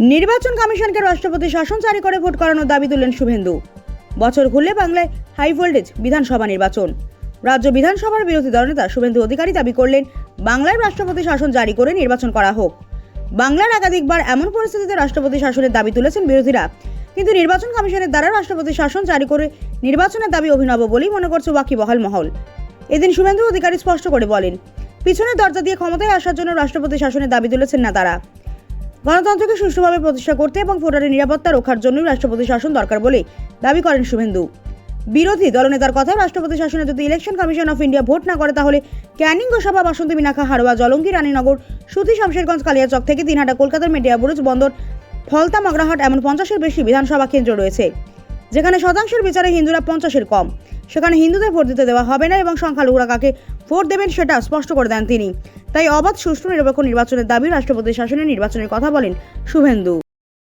নির্বাচন কমিশনকে রাষ্ট্রপতি শাসন জারি করে ভোট করানোর দাবি তুললেন শুভেন্দু। বছর ঘুরলে বাংলায় হাই ভোল্টেজ বিধানসভা নির্বাচন। রাজ্য বিধানসভার বিরোধী দলনেতা শুভেন্দু অধিকারী দাবি করলেন, বাংলায় রাষ্ট্রপতি শাসন জারি করে নির্বাচন করা হোক। বাংলার একাধিকবার এমন পরিস্থিতিতে রাষ্ট্রপতি শাসনের দাবি তুলেছেন বিরোধীরা, কিন্তু নির্বাচন কমিশনের দ্বারা রাষ্ট্রপতি শাসন জারি করে নির্বাচনের দাবি অভিনব বলেই মনে করছে ওয়াকিবহাল মহল। এদিন শুভেন্দু অধিকারী স্পষ্ট করে বলেন, পিছনের দরজা দিয়ে ক্ষমতায় আসার জন্য রাষ্ট্রপতি শাসনের দাবি তুলেছেন না তারা। গণতন্ত্রকে সুষ্ঠুভাবে প্রতিষ্ঠা করতে এবং ভোটারের নিরাপত্তা রক্ষার জন্যই রাষ্ট্রপতি শাসন দরকার বলে দাবি করেন শুভেন্দু। বিরোধী দলনেতার কথা, রাষ্ট্রপতি শাসনে যদি election commission of India vote না করে তাহলে ক্যানিং, গোসাবা, বাসন্তী, মিনাখা, হাড়োয়া, জলঙ্গি, রানীনগর, সুতি, শামশেরগঞ্জ, কালিয়াচক থেকে দিনহাটা, কলকাতার মেটিয়া বুরুজ, বন্দর, ফলতা, মগরাহাট এমন 50-এর বেশি বিধানসভা কেন্দ্র রয়েছে, যেখানে শতাংশের বিচারে হিন্দুরা 50-এর কম। সেখানে হিন্দুদের ভোট দিতে দেওয়া হবে না এবং সংখ্যালঘুরা কাকে ভোট দেবেন সেটা স্পষ্ট করে দেন তিনি। তাই অবাধ, সুষ্ঠু, নিরপেক্ষ নির্বাচনের দাবি রাষ্ট্রপতি শাসনের নির্বাচনের কথা বলেন শুভেন্দু।